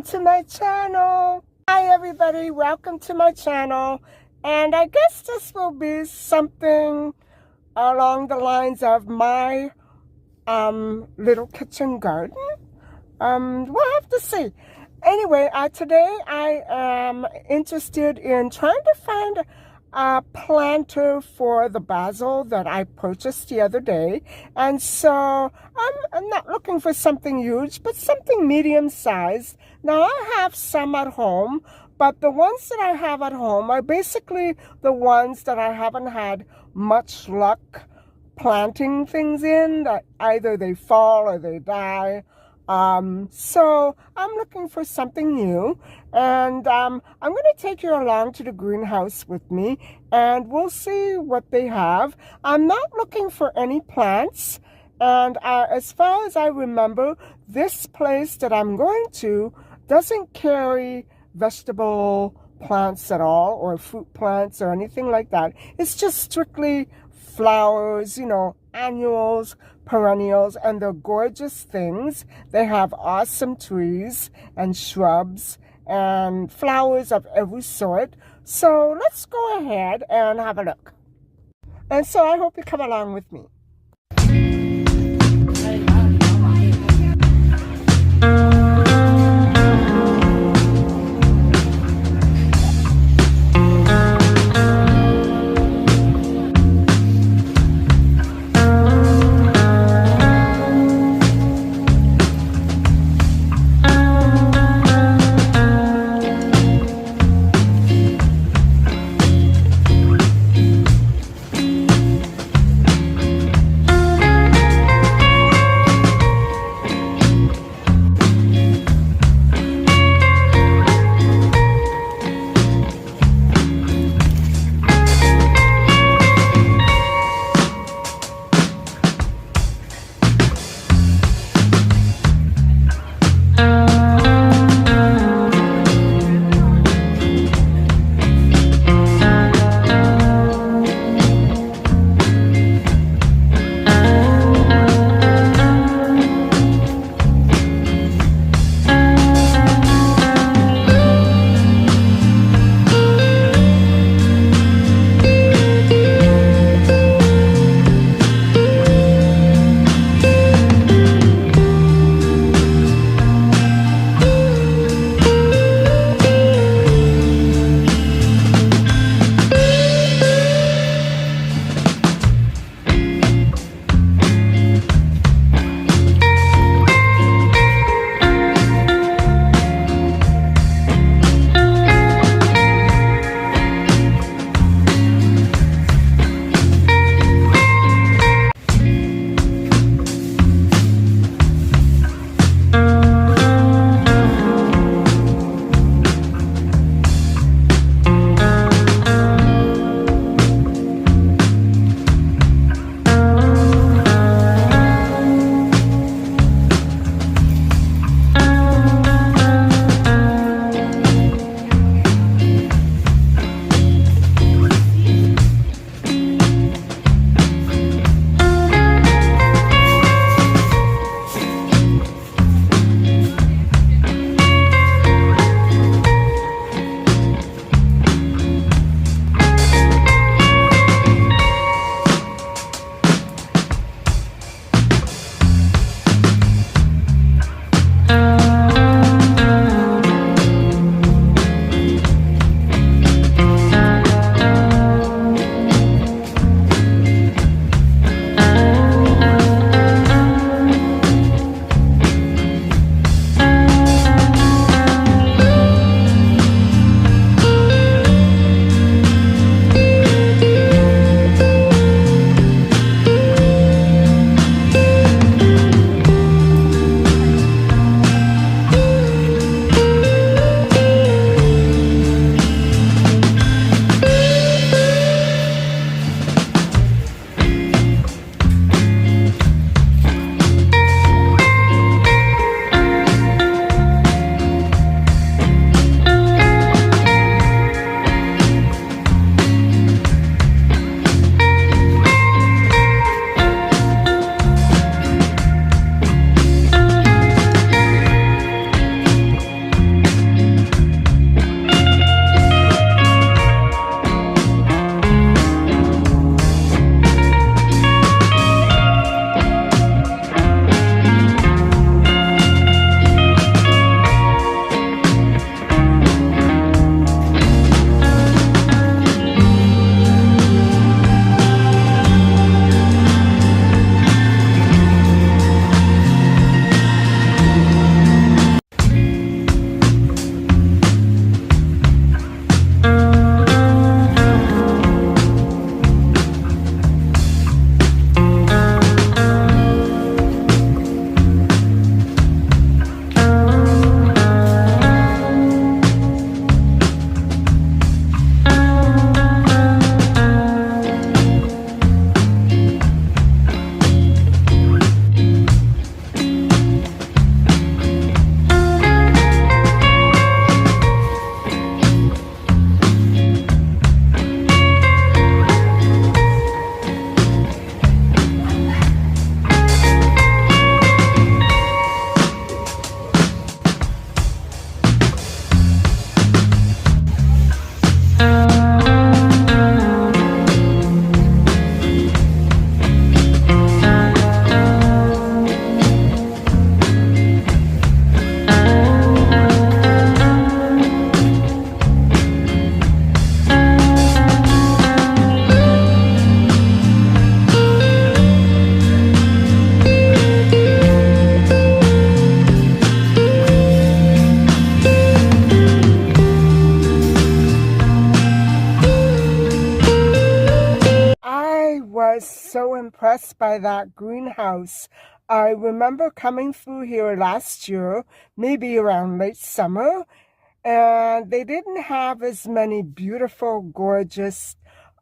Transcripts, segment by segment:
welcome to my channel. Hi everybody, welcome to my channel. And I guess this will be something along the lines of my little kitchen garden. We'll have to see. Anyway, today I am interested in trying to find a planter for the basil that I purchased the other day. And so I'm not looking for something huge, but something medium sized. Now I have some at home, but the ones that I have at home are basically the ones that I haven't had much luck planting things in, that either they fall or they die. So I'm looking for something new, and I'm going to take you along to the greenhouse with me, and we'll see what they have. I'm not looking for any plants, and as far as I remember, this place that I'm going to doesn't carry vegetable plants at all, or fruit plants or anything like that. It's just strictly flowers, you know, annuals, perennials, and they're gorgeous things. They have awesome trees and shrubs and flowers of every sort. So let's go ahead and have a look. And so I hope you come along with me. was so impressed by that greenhouse. I remember coming through here last year, maybe around late summer, and they didn't have as many beautiful, gorgeous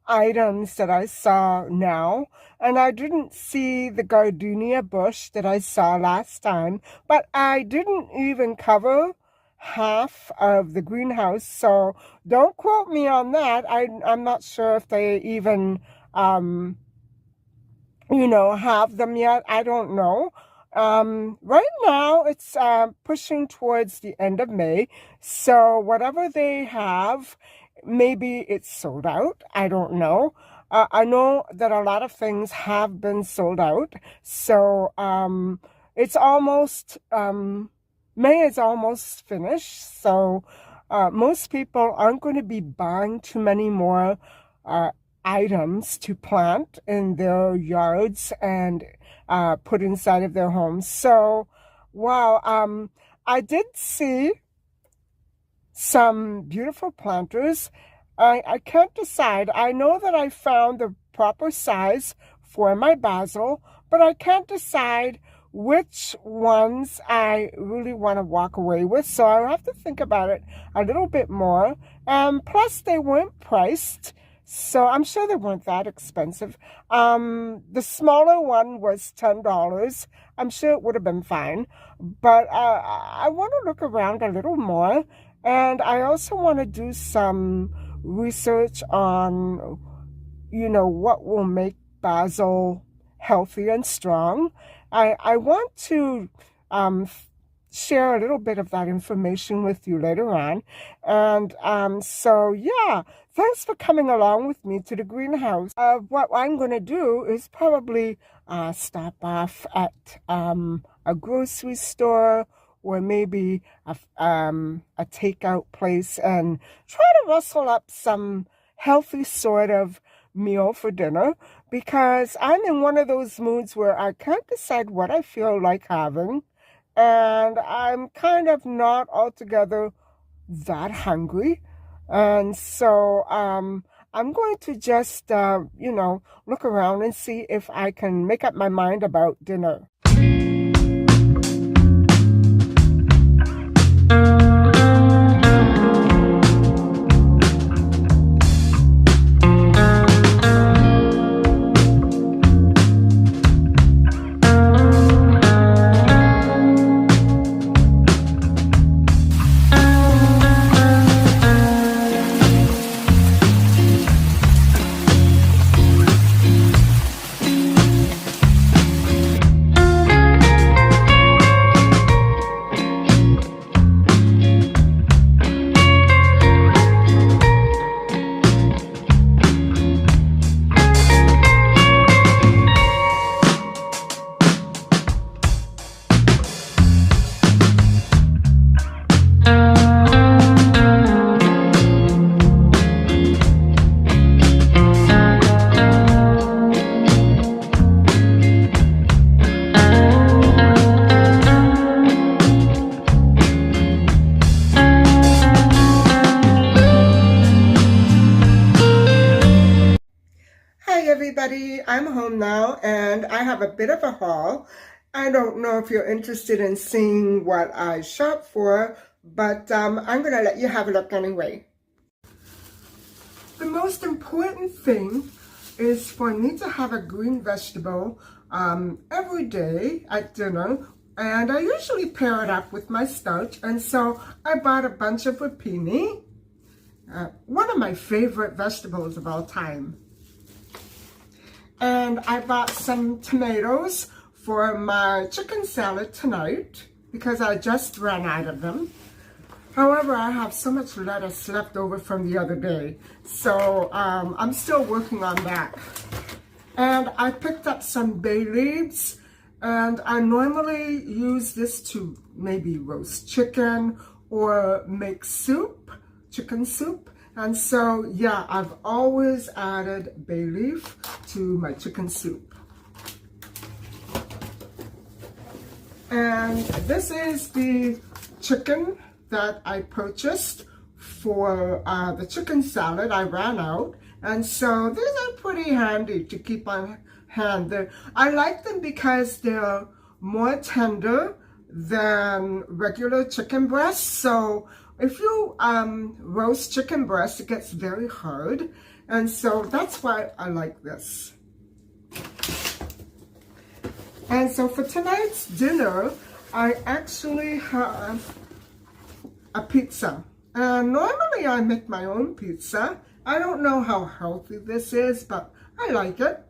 items that I saw now. And I didn't see the gardenia bush that I saw last time, but I didn't even cover half of the greenhouse, so don't quote me on that. I'm not sure if they even have them yet. I don't know. Right now it's pushing towards the end of May, so whatever they have, maybe it's sold out. I don't know. I know that a lot of things have been sold out, so it's almost May is almost finished, so most people aren't going to be buying too many more items to plant in their yards and put inside of their homes. So, wow, I did see some beautiful planters. I can't decide. I know that I found the proper size for my basil, but I can't decide which ones I really want to walk away with. So I'll have to think about it a little bit more. Plus, they weren't priced, so I'm sure they weren't that expensive. The smaller one was $10. I'm sure it would have been fine, but I want to look around a little more, and I also want to do some research on, what will make basil healthy and strong. I want to share a little bit of that information with you later on. And so, yeah, thanks for coming along with me to the greenhouse. What I'm going to do is probably stop off at a grocery store or maybe a takeout place and try to rustle up some healthy sort of meal for dinner, because I'm in one of those moods where I can't decide what I feel like having, and I'm kind of not altogether that hungry. And so I'm going to just look around and see if I can make up my mind about dinner. Everybody, I'm home now and I have a bit of a haul. I don't know if you're interested in seeing what I shop for, but I'm going to let you have a look anyway. The most important thing is for me to have a green vegetable every day at dinner, and I usually pair it up with my starch, and so I bought a bunch of rapini, one of my favorite vegetables of all time. And I bought some tomatoes for my chicken salad tonight because I just ran out of them. However, I have so much lettuce left over from the other day, so I'm still working on that. And I picked up some bay leaves, and I normally use this to maybe roast chicken or make soup, chicken soup. And so, yeah, I've always added bay leaf to my chicken soup. And this is the chicken that I purchased for the chicken salad. I ran out, and so these are pretty handy to keep on hand. I like them because they're more tender than regular chicken breasts. So if you roast chicken breast, it gets very hard, and so that's why I like this. And so for tonight's dinner, I actually have a pizza. And normally I make my own pizza. I don't know how healthy this is, but I like it.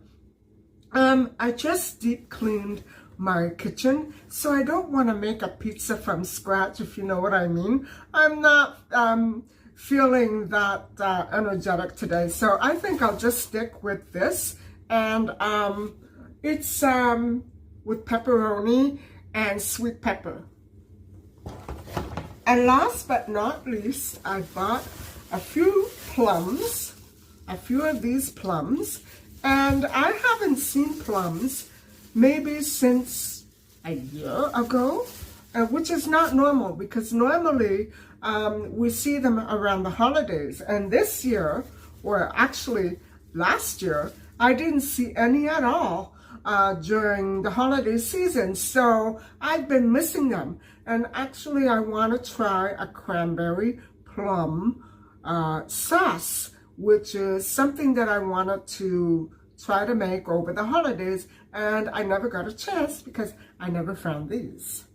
I just deep cleaned my kitchen, so I don't want to make a pizza from scratch, if you know what I mean. I'm not feeling that energetic today, so I think I'll just stick with this. And it's with pepperoni and sweet pepper. And last but not least, I bought a few plums, a few of these plums, and I haven't seen plums maybe since a year ago, which is not normal, because normally we see them around the holidays. And this year, or actually last year, I didn't see any at all during the holiday season, so I've been missing them. And actually I want to try a cranberry plum sauce, which is something that I wanted to try to make over the holidays, and I never got a chance because I never found these.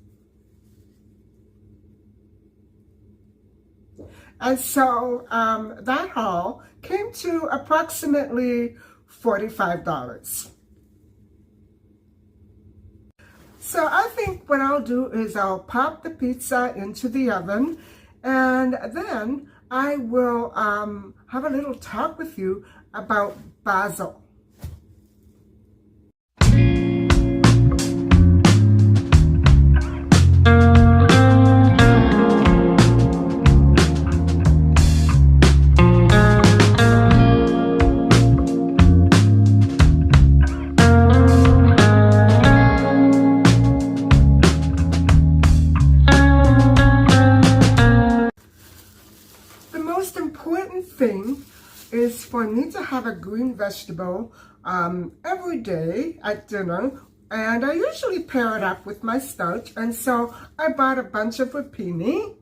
And so that haul came to approximately $45. So I think what I'll do is I'll pop the pizza into the oven, and then I will have a little talk with you about basil. Thing is for me to have a green vegetable every day at dinner, and I usually pair it up with my starch, and so I bought a bunch of rapini,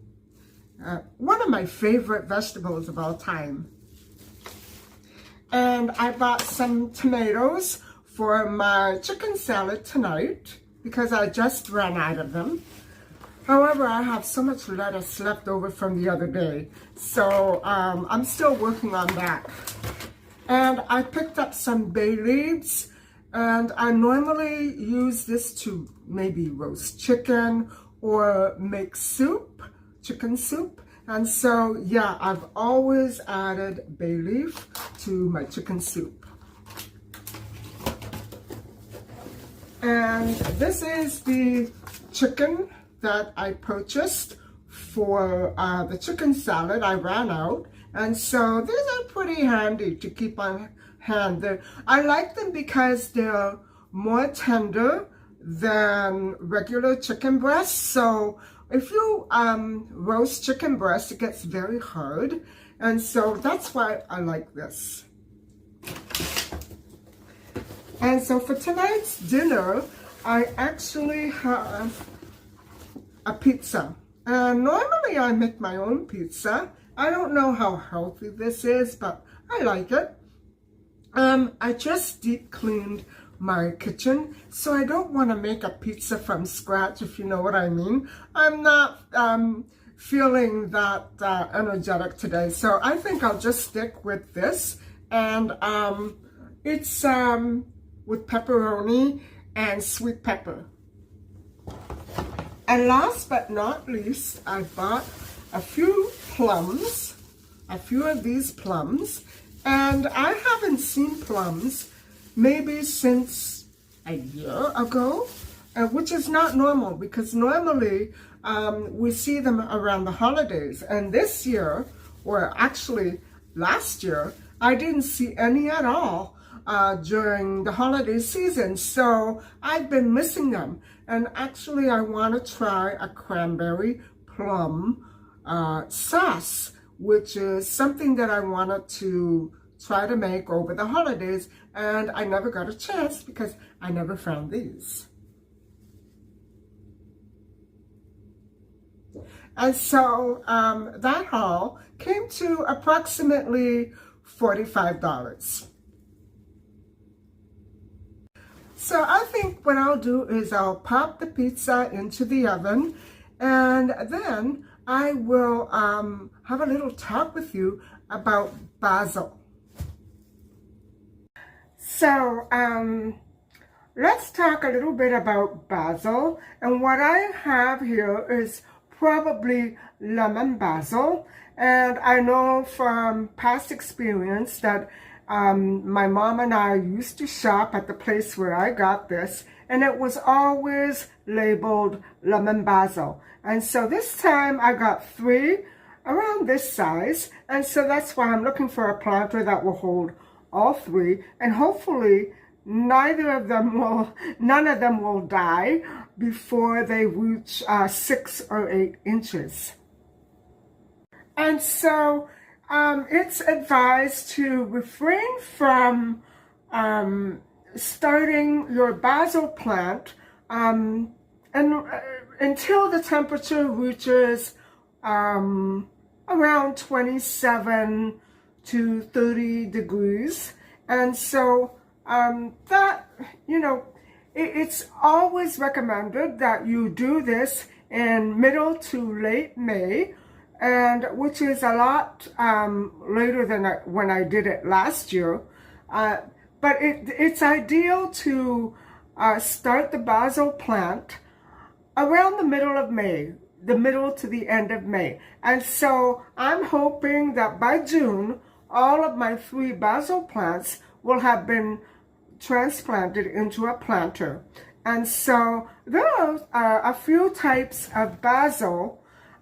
one of my favorite vegetables of all time. And I bought some tomatoes for my chicken salad tonight because I just ran out of them. However, I have so much lettuce left over from the other day, so I'm still working on that. And I picked up some bay leaves, and I normally use this to maybe roast chicken or make soup, chicken soup. And so, yeah, I've always added bay leaf to my chicken soup. And this is the chicken that I purchased for the chicken salad. I ran out, and so these are pretty handy to keep on hand. I like them because they're more tender than regular chicken breasts. So if you roast chicken breast, it gets very hard, and so that's why I like this. And so for tonight's dinner, I actually have a pizza. And normally I make my own pizza. I don't know how healthy this is, but I like it. I just deep cleaned my kitchen, so I don't want to make a pizza from scratch, if you know what I mean. I'm not feeling that energetic today, so I think I'll just stick with this. And it's with pepperoni and sweet pepper. And last but not least, I bought a few plums, a few of these plums, and I haven't seen plums maybe since a year ago, which is not normal, because normally we see them around the holidays. And this year, or actually last year, I didn't see any at all during the holiday season, so I've been missing them. And actually I want to try a cranberry plum sauce, which is something that I wanted to try to make over the holidays, and I never got a chance because I never found these. And so that haul came to approximately $45. So I think what I'll do is I'll pop the pizza into the oven, and then I will have a little talk with you about basil. So let's talk a little bit about basil. And what I have here is probably lemon basil. And I know from past experience that my mom and I used to shop at the place where I got this, and it was always labeled lemon basil. And so this time I got 3 around this size, and so that's why I'm looking for a planter that will hold all 3, and hopefully none of them will die before they reach 6 or 8 inches. And so it's advised to refrain from starting your basil plant until the temperature reaches around 27 to 30 degrees. And so that, it's always recommended that you do this in middle to late May, and which is a lot later than when I did it last year. But it's ideal to start the basil plant around the middle of May, the middle to the end of May. And so I'm hoping that by June, all of my 3 basil plants will have been transplanted into a planter. And so there are a few types of basil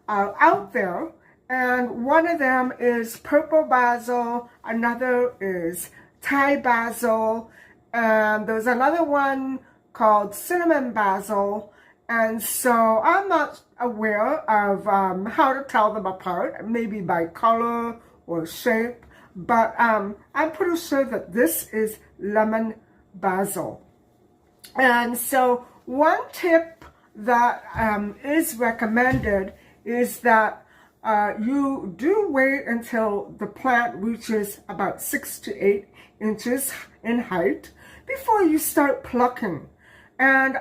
out there, and one of them is purple basil, another is Thai basil, and there's another one called cinnamon basil. And so I'm not aware of how to tell them apart, maybe by color or shape, but I'm pretty sure that this is lemon basil. And so one tip that is recommended is that you do wait until the plant reaches about 6 to 8 inches in height before you start plucking. And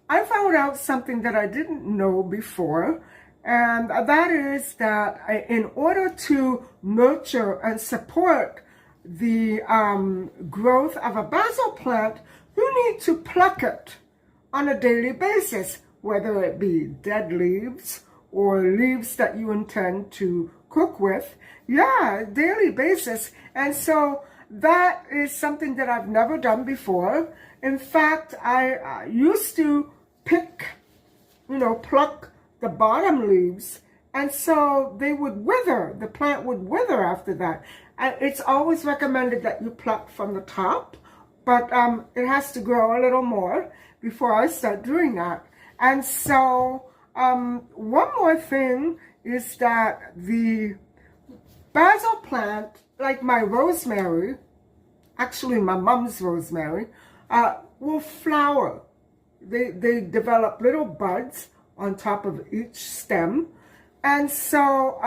I found out something that I didn't know before, and that is that in order to nurture and support the growth of a basil plant, you need to pluck it on a daily basis, whether it be dead leaves or leaves that you intend to cook with. Yeah, daily basis. And so that is something that I've never done before. In fact, I used to pluck the bottom leaves, and so they would wither. The plant would wither after that. It's always recommended that you pluck from the top, but it has to grow a little more before I start doing that. And so one more thing is that the basil plant, like my rosemary, actually my mom's rosemary, will flower. They develop little buds on top of each stem. And so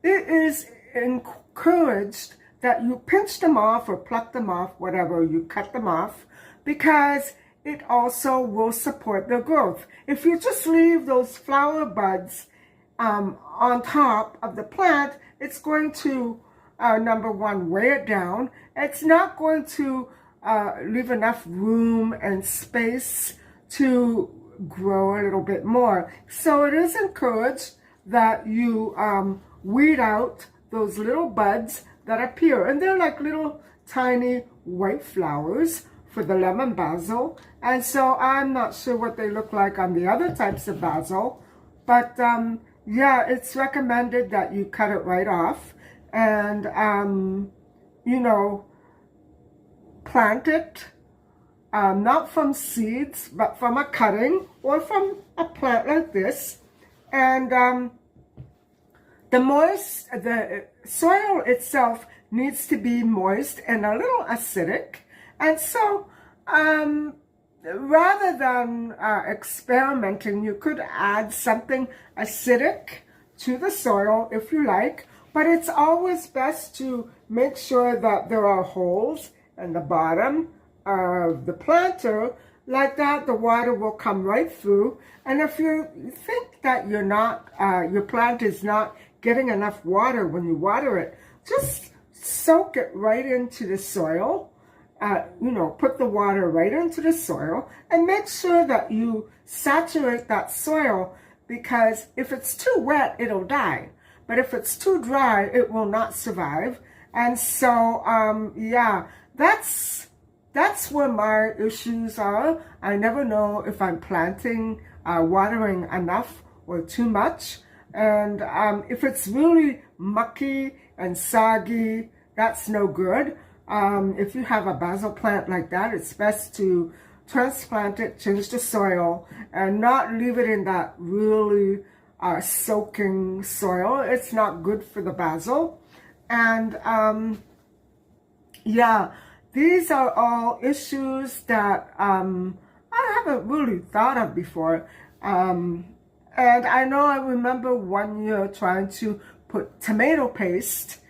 it is encouraged that you pinch them off or pluck them off, whatever, you cut them off, because it also will support their growth. If you just leave those flower buds on top of the plant, it's going to, number one, weigh it down. It's not going to leave enough room and space to grow a little bit more. So it is encouraged that you weed out those little buds that appear, and they're like little tiny white flowers for the lemon basil. And so I'm not sure what they look like on the other types of basil, but yeah, it's recommended that you cut it right off and plant it, not from seeds, but from a cutting or from a plant like this. And the soil itself needs to be moist and a little acidic. And so rather than experimenting, you could add something acidic to the soil if you like, but it's always best to make sure that there are holes in the bottom of the planter. Like that, the water will come right through. And if you think that your plant is not getting enough water when you water it, just soak it right into the soil. Put the water right into the soil and make sure that you saturate that soil, because if it's too wet, it'll die. But if it's too dry, it will not survive. And so, that's where my issues are. I never know if I'm watering enough or too much. And if it's really mucky and soggy, that's no good. If you have a basil plant like that, it's best to transplant it, change the soil, and not leave it in that really soaking soil. It's not good for the basil. And these are all issues that I haven't really thought of before. And I know I remember one year trying to put tomato paste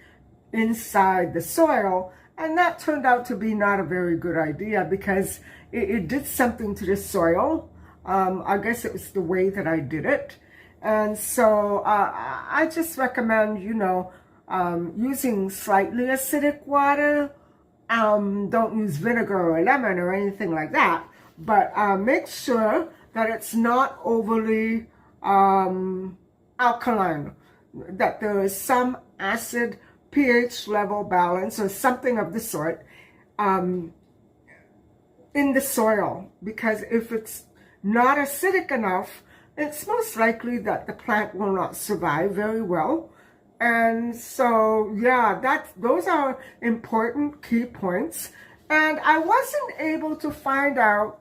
inside the soil, and that turned out to be not a very good idea because it did something to the soil. I guess it was the way that I did it. And so I just recommend, using slightly acidic water. Don't use vinegar or lemon or anything like that. But make sure that it's not overly alkaline, that there is some acid pH level balance or something of the sort in the soil, because if it's not acidic enough, it's most likely that the plant will not survive very well. And so, those are important key points. And I wasn't able to find out,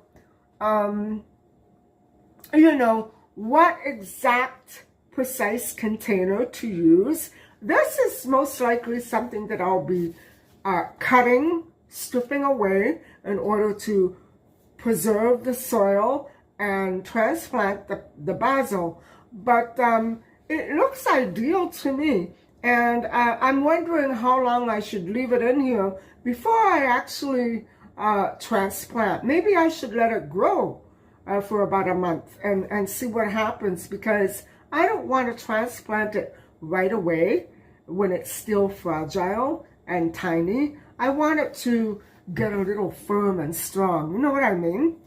what exact precise container to use. This is most likely something that I'll be stripping away in order to preserve the soil and transplant the basil. But it looks ideal to me. And I'm wondering how long I should leave it in here before I actually transplant. Maybe I should let it grow for about a month and see what happens, because I don't want to transplant it right away when it's still fragile and tiny. I want it to get a little firm and strong. You know what I mean?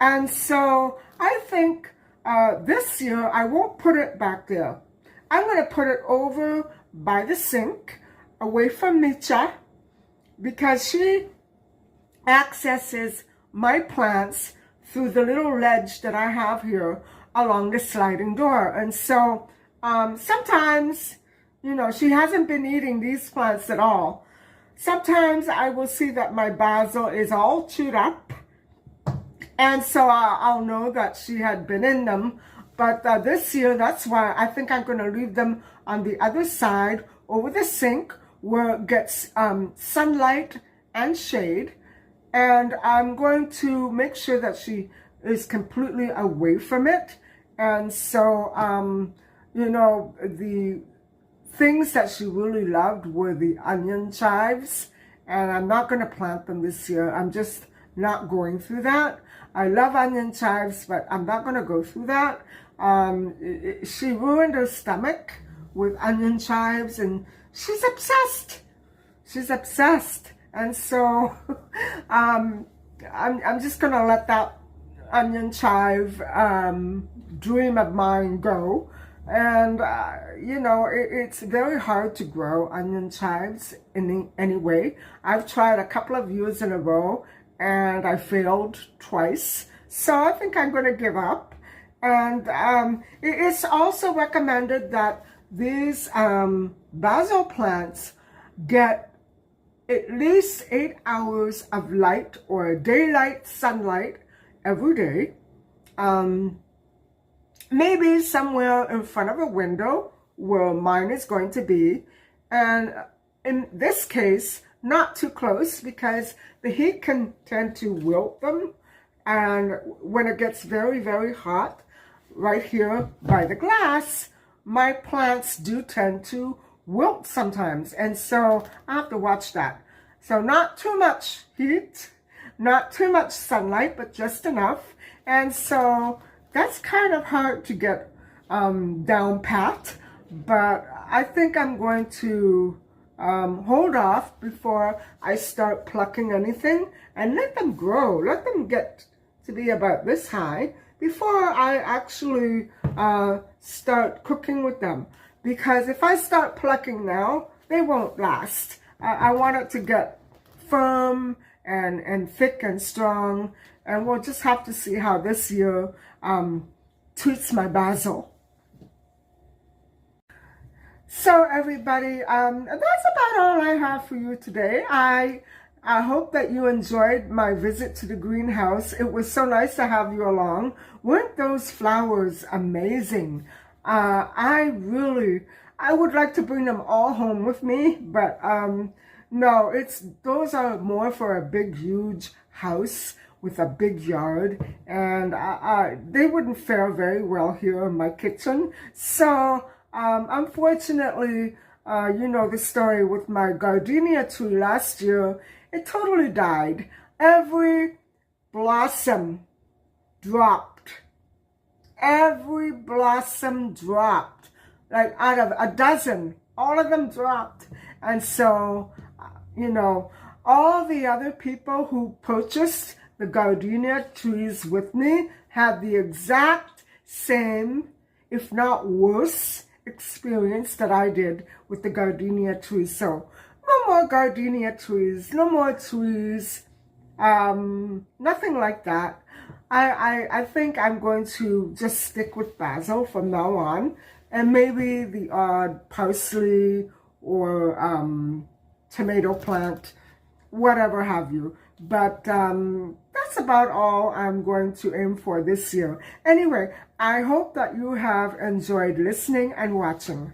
And so I think this year I won't put it back there. I'm going to put it over by the sink, away from Micha, because she accesses my plants through the little ledge that I have here along the sliding door. And so sometimes, she hasn't been eating these plants at all. Sometimes I will see that my basil is all chewed up, and so I'll know that she had been in them. But this year, that's why I think I'm going to leave them on the other side over the sink where it gets sunlight and shade. And I'm going to make sure that she is completely away from it. And so, the things that she really loved were the onion chives. And I'm not going to plant them this year. I'm just not going through that. I love onion chives, but I'm not going to go through that. She ruined her stomach with onion chives, and she's obsessed. She's obsessed. And so I'm just going to let that onion chive dream of mine go. And, it's very hard to grow onion chives in any way. I've tried a couple of years in a row, and I failed twice. So I think I'm going to give up. And it's also recommended that these basil plants get at least 8 hours of light or daylight sunlight every day. Maybe somewhere in front of a window where mine is going to be. And in this case, not too close because the heat can tend to wilt them. And when it gets very, very hot, right here by the glass, my plants do tend to wilt sometimes. And so I have to watch that. So not too much heat, not too much sunlight, but just enough. And so that's kind of hard to get down pat, but I think I'm going to hold off before I start plucking anything and let them grow, let them get to be about this high before I actually start cooking with them. Because if I start plucking now, they won't last. I want it to get firm and thick and strong, and we'll just have to see how this year treats my basil. So everybody, that's about all I have for you today. I hope that you enjoyed my visit to the greenhouse. It was so nice to have you along. Weren't those flowers amazing? I would like to bring them all home with me, but no, those are more for a big, huge house with a big yard, and they wouldn't fare very well here in my kitchen. So unfortunately, you know the story with my gardenia tree last year. It totally died. Every blossom dropped. Every blossom dropped. Like out of a dozen, all of them dropped. And so, you know, all the other people who purchased the gardenia trees with me had the exact same, if not worse, experience that I did with the gardenia trees. So no more gardenia trees, no more trees, nothing like that. I think I'm going to just stick with basil from now on, and maybe the odd parsley or tomato plant, whatever have you. But that's about all I'm going to aim for this year. Anyway, I hope that you have enjoyed listening and watching.